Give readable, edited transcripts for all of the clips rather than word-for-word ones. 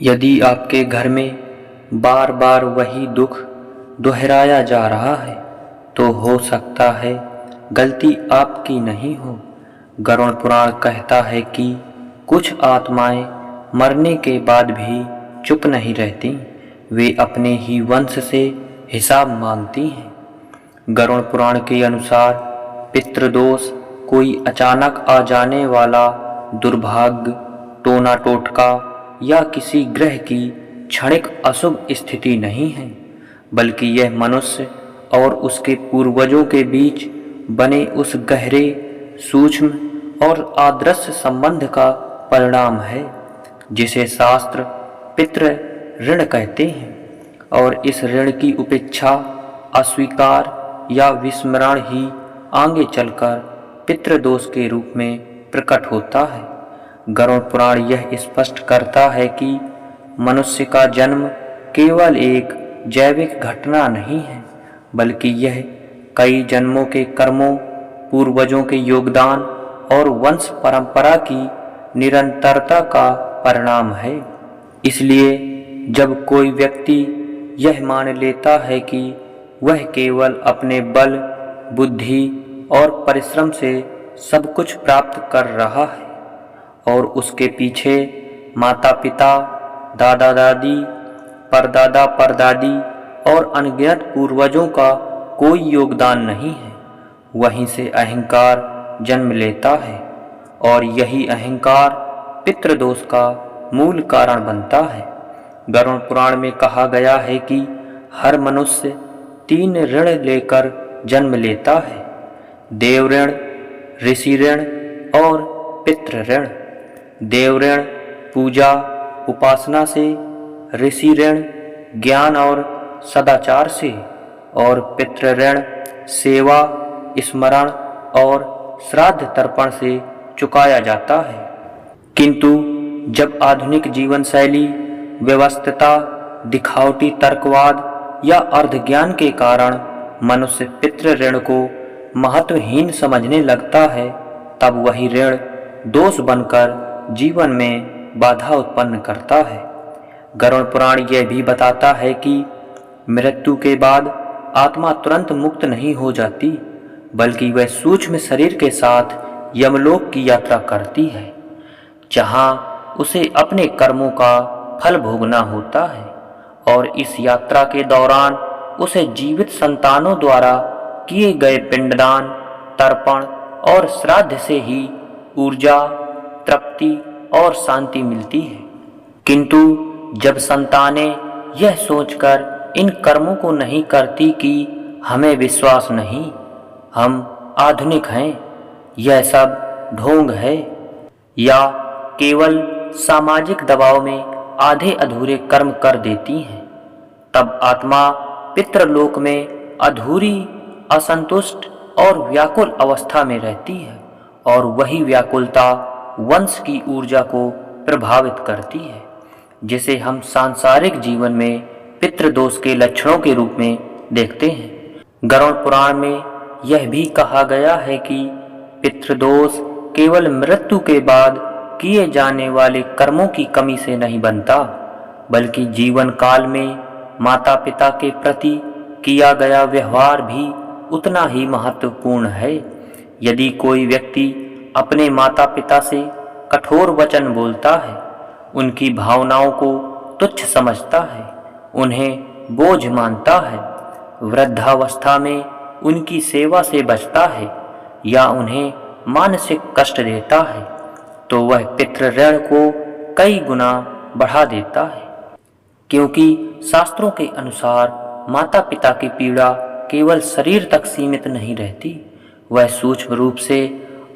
यदि आपके घर में बार बार वही दुख दोहराया जा रहा है तो हो सकता है गलती आपकी नहीं हो। गरुड़ पुराण कहता है कि कुछ आत्माएं मरने के बाद भी चुप नहीं रहती, वे अपने ही वंश से हिसाब मांगती हैं। गरुड़ पुराण के अनुसार पितृदोष कोई अचानक आ जाने वाला दुर्भाग्य, टोना टोटका या किसी ग्रह की क्षणिक अशुभ स्थिति नहीं है, बल्कि यह मनुष्य और उसके पूर्वजों के बीच बने उस गहरे, सूक्ष्म और अदृश्य संबंध का परिणाम है जिसे शास्त्र पितृ ऋण कहते हैं। और इस ऋण की उपेक्षा, अस्वीकार या विस्मरण ही आगे चलकर पितृदोष के रूप में प्रकट होता है। गरुड़ पुराण यह स्पष्ट करता है कि मनुष्य का जन्म केवल एक जैविक घटना नहीं है, बल्कि यह कई जन्मों के कर्मों, पूर्वजों के योगदान और वंश परंपरा की निरंतरता का परिणाम है। इसलिए जब कोई व्यक्ति यह मान लेता है कि वह केवल अपने बल, बुद्धि और परिश्रम से सब कुछ प्राप्त कर रहा है और उसके पीछे माता पिता, दादा दादी, परदादा परदादी और अनगिनत पूर्वजों का कोई योगदान नहीं है, वहीं से अहंकार जन्म लेता है और यही अहंकार पितृदोष का मूल कारण बनता है। गरुड़ पुराण में कहा गया है कि हर मनुष्य 3 ऋण लेकर जन्म लेता है: देव ऋण, ऋषि ऋण और पितृ ऋण। देव ऋण पूजा उपासना से, ऋषि ऋण ज्ञान और सदाचार से और पितृ ऋण सेवा, स्मरण और श्राद्ध तर्पण से चुकाया जाता है। किंतु जब आधुनिक जीवन शैली, व्यवस्थितता, दिखावटी तर्कवाद या अर्धज्ञान के कारण मनुष्य पितृ ऋण को महत्वहीन समझने लगता है, तब वही ऋण दोष बनकर जीवन में बाधा उत्पन्न करता है। गरुड़ पुराण यह भी बताता है कि मृत्यु के बाद आत्मा तुरंत मुक्त नहीं हो जाती, बल्कि वह सूक्ष्म शरीर के साथ यमलोक की यात्रा करती है, जहां उसे अपने कर्मों का फल भोगना होता है। और इस यात्रा के दौरान उसे जीवित संतानों द्वारा किए गए पिंडदान, तर्पण और श्राद्ध से ही ऊर्जा, तृप्ति और शांति मिलती है। किंतु जब संतानें यह सोचकर इन कर्मों को नहीं करती कि हमें विश्वास नहीं, हम आधुनिक हैं, यह सब ढोंग है, या केवल सामाजिक दबाव में आधे अधूरे कर्म कर देती हैं, तब आत्मा पितृलोक में अधूरी, असंतुष्ट और व्याकुल अवस्था में रहती है और वही व्याकुलता वंश की ऊर्जा को प्रभावित करती है, जिसे हम सांसारिक जीवन में पितृदोष के लक्षणों के रूप में देखते हैं। गरुड़ पुराण में यह भी कहा गया है कि पितृदोष केवल मृत्यु के बाद किए जाने वाले कर्मों की कमी से नहीं बनता, बल्कि जीवन काल में माता पिता के प्रति किया गया व्यवहार भी उतना ही महत्वपूर्ण है। यदि कोई व्यक्ति अपने माता पिता से कठोर वचन बोलता है, उनकी भावनाओं को तुच्छ समझता है, उन्हें बोझ मानता है, वृद्धावस्था में उनकी सेवा से बचता है या उन्हें मानसिक कष्ट देता है, तो वह पितृ ऋण को कई गुना बढ़ा देता है। क्योंकि शास्त्रों के अनुसार माता पिता की पीड़ा केवल शरीर तक सीमित नहीं रहती, वह सूक्ष्म रूप से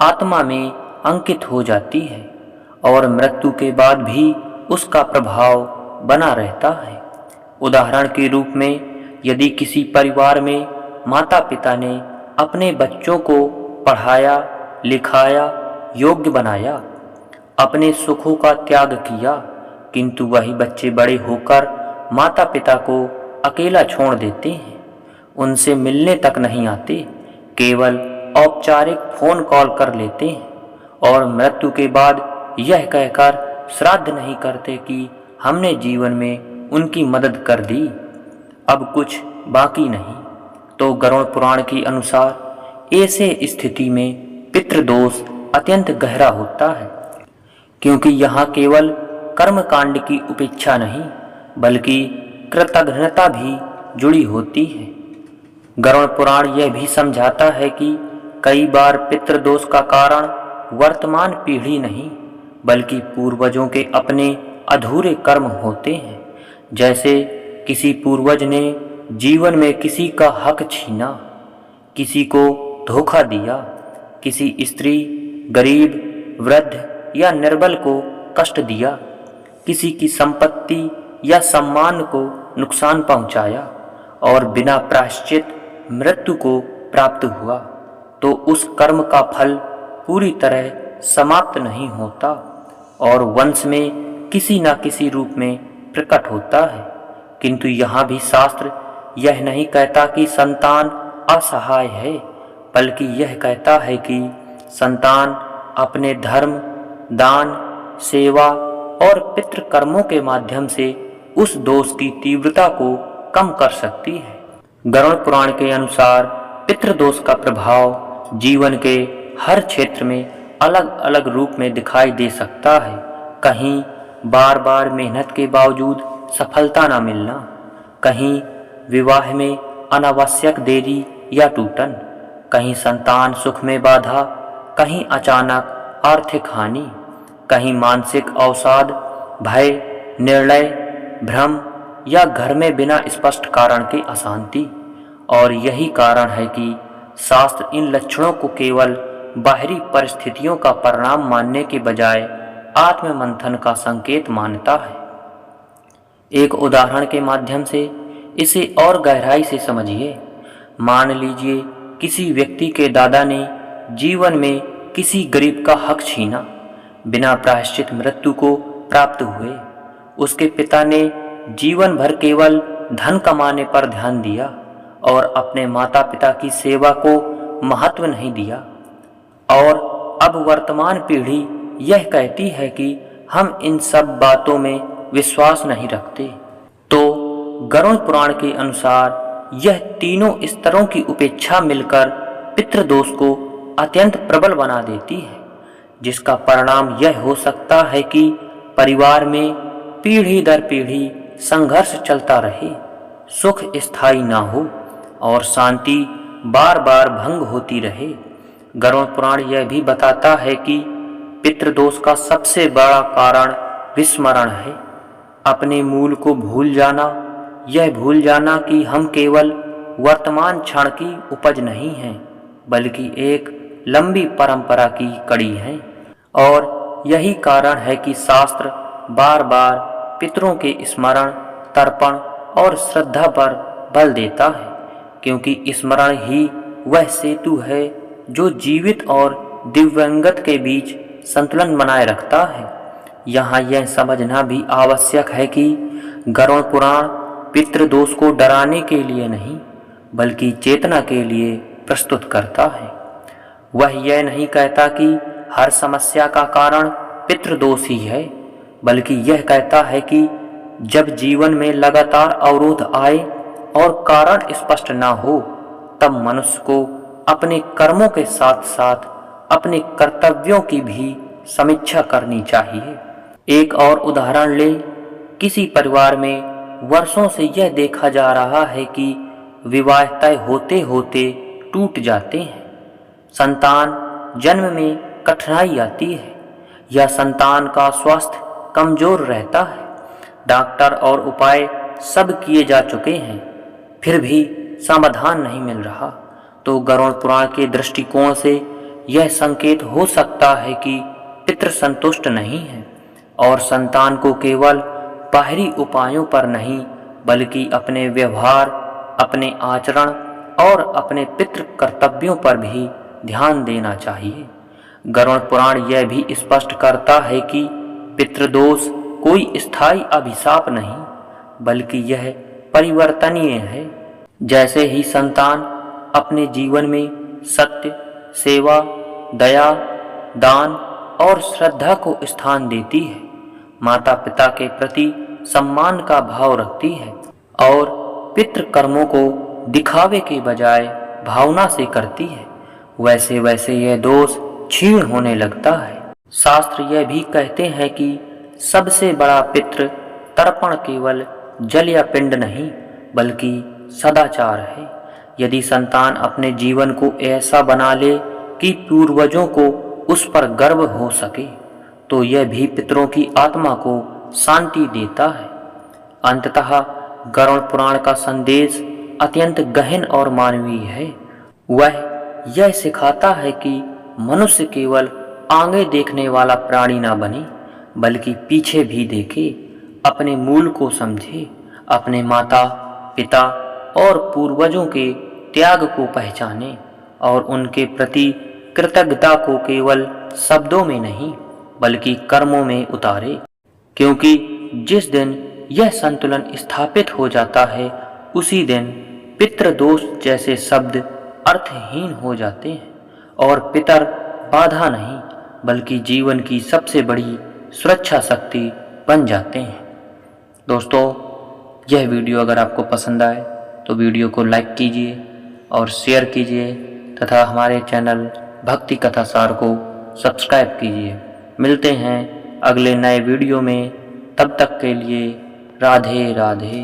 आत्मा में अंकित हो जाती है और मृत्यु के बाद भी उसका प्रभाव बना रहता है। उदाहरण के रूप में, यदि किसी परिवार में माता पिता ने अपने बच्चों को पढ़ाया, लिखाया, योग्य बनाया, अपने सुखों का त्याग किया, किंतु वही बच्चे बड़े होकर माता पिता को अकेला छोड़ देते हैं, उनसे मिलने तक नहीं आते, केवल औपचारिक फोन कॉल कर लेते हैं और मृत्यु के बाद यह कहकर श्राद्ध नहीं करते कि हमने जीवन में उनकी मदद कर दी, अब कुछ बाकी नहीं। तो गरुड़ पुराण के अनुसार ऐसे स्थिति में पितृदोष अत्यंत गहरा होता है, क्योंकि यहाँ केवल कर्मकांड की उपेक्षा नहीं बल्कि कृतज्ञता भी जुड़ी होती है। गरुड़ पुराण यह भी समझाता है कि कई बार पितृदोष का कारण वर्तमान पीढ़ी नहीं बल्कि पूर्वजों के अपने अधूरे कर्म होते हैं। जैसे किसी पूर्वज ने जीवन में किसी का हक छीना, किसी को धोखा दिया, किसी स्त्री, गरीब, वृद्ध या निर्बल को कष्ट दिया, किसी की संपत्ति या सम्मान को नुकसान पहुंचाया और बिना प्रायश्चित मृत्यु को प्राप्त हुआ, तो उस कर्म का फल पूरी तरह समाप्त नहीं होता और वंश में किसी न किसी रूप में प्रकट होता है। किंतु यहाँ भी शास्त्र यह नहीं कहता कि संतान असहाय है, बल्कि यह कहता है कि संतान अपने धर्म, दान, सेवा और पितृकर्मों के माध्यम से उस दोष की तीव्रता को कम कर सकती है। गरुड़ पुराण के अनुसार पितृदोष का प्रभाव जीवन के हर क्षेत्र में अलग अलग रूप में दिखाई दे सकता है। कहीं बार बार मेहनत के बावजूद सफलता न मिलना, कहीं विवाह में अनावश्यक देरी या टूटन, कहीं संतान सुख में बाधा, कहीं अचानक आर्थिक हानि, कहीं मानसिक अवसाद, भय, निर्णय, भ्रम या घर में बिना स्पष्ट कारण के अशांति। और यही कारण है कि शास्त्र इन लक्षणों को केवल बाहरी परिस्थितियों का परिणाम मानने के बजाय आत्ममंथन का संकेत मानता है। एक उदाहरण के माध्यम से इसे और गहराई से समझिए। मान लीजिए किसी व्यक्ति के दादा ने जीवन में किसी गरीब का हक छीना, बिना प्रायश्चित मृत्यु को प्राप्त हुए। उसके पिता ने जीवन भर केवल धन कमाने पर ध्यान दिया और अपने माता पिता की सेवा को महत्व नहीं दिया। और अब वर्तमान पीढ़ी यह कहती है कि हम इन सब बातों में विश्वास नहीं रखते। तो गरुड़ पुराण के अनुसार यह तीनों स्तरों की उपेक्षा मिलकर पितृदोष को अत्यंत प्रबल बना देती है, जिसका परिणाम यह हो सकता है कि परिवार में पीढ़ी दर पीढ़ी संघर्ष चलता रहे, सुख स्थायी ना हो और शांति बार बार भंग होती रहे। गरुड़ पुराण यह भी बताता है कि पितृदोष का सबसे बड़ा कारण विस्मरण है, अपने मूल को भूल जाना। यह भूल जाना कि हम केवल वर्तमान क्षण की उपज नहीं हैं, बल्कि एक लंबी परंपरा की कड़ी हैं। और यही कारण है कि शास्त्र बार बार पितरों के स्मरण, तर्पण और श्रद्धा पर बल देता है, क्योंकि स्मरण ही वह सेतु है जो जीवित और दिव्यंगत के बीच संतुलन बनाए रखता है। यहाँ यह समझना भी आवश्यक है कि गरुड़ पुराण पितृदोष को डराने के लिए नहीं बल्कि चेतना के लिए प्रस्तुत करता है। वह यह नहीं कहता कि हर समस्या का कारण पितृदोष ही है, बल्कि यह कहता है कि जब जीवन में लगातार अवरोध आए और कारण स्पष्ट न हो, तब मनुष्य को अपने कर्मों के साथ साथ अपने कर्तव्यों की भी समीक्षा करनी चाहिए। एक और उदाहरण ले, किसी परिवार में वर्षों से यह देखा जा रहा है कि विवाह तय होते होते टूट जाते हैं, संतान जन्म में कठिनाई आती है या संतान का स्वास्थ्य कमजोर रहता है। डॉक्टर और उपाय सब किए जा चुके हैं, फिर भी समाधान नहीं मिल रहा। तो गरुड़ पुराण के दृष्टिकोण से यह संकेत हो सकता है कि पितृ संतुष्ट नहीं है और संतान को केवल बाहरी उपायों पर नहीं बल्कि अपने व्यवहार, अपने आचरण और अपने पितृ कर्तव्यों पर भी ध्यान देना चाहिए। गरुड़ पुराण यह भी स्पष्ट करता है कि पितृदोष कोई स्थायी अभिशाप नहीं बल्कि यह परिवर्तनीय है। जैसे ही संतान अपने जीवन में सत्य, सेवा, दया, दान और श्रद्धा को स्थान देती है, माता पिता के प्रति सम्मान का भाव रखती है और पितृ कर्मों को दिखावे के बजाय भावना से करती है, वैसे वैसे यह दोष क्षीण होने लगता है। शास्त्र यह भी कहते हैं कि सबसे बड़ा पितृ तर्पण केवल जल या पिंड नहीं बल्कि सदाचार है। यदि संतान अपने जीवन को ऐसा बना ले कि पूर्वजों को उस पर गर्व हो सके तो यह भी पितरों की आत्मा को शांति देता है। अंततः गरुड़ पुराण का संदेश अत्यंत गहन और मानवीय है। वह यह सिखाता है कि मनुष्य केवल आगे देखने वाला प्राणी न बने बल्कि पीछे भी देखे, अपने मूल को समझे, अपने माता पिता और पूर्वजों के त्याग को पहचाने और उनके प्रति कृतज्ञता को केवल शब्दों में नहीं बल्कि कर्मों में उतारे, क्योंकि जिस दिन यह संतुलन स्थापित हो जाता है उसी दिन पितृदोष जैसे शब्द अर्थहीन हो जाते हैं और पितर बाधा नहीं बल्कि जीवन की सबसे बड़ी सुरक्षा शक्ति बन जाते हैं। दोस्तों, यह वीडियो अगर आपको पसंद आए तो वीडियो को लाइक कीजिए और शेयर कीजिए तथा हमारे चैनल भक्ति कथा सार को सब्सक्राइब कीजिए। मिलते हैं अगले नए वीडियो में, तब तक के लिए राधे राधे।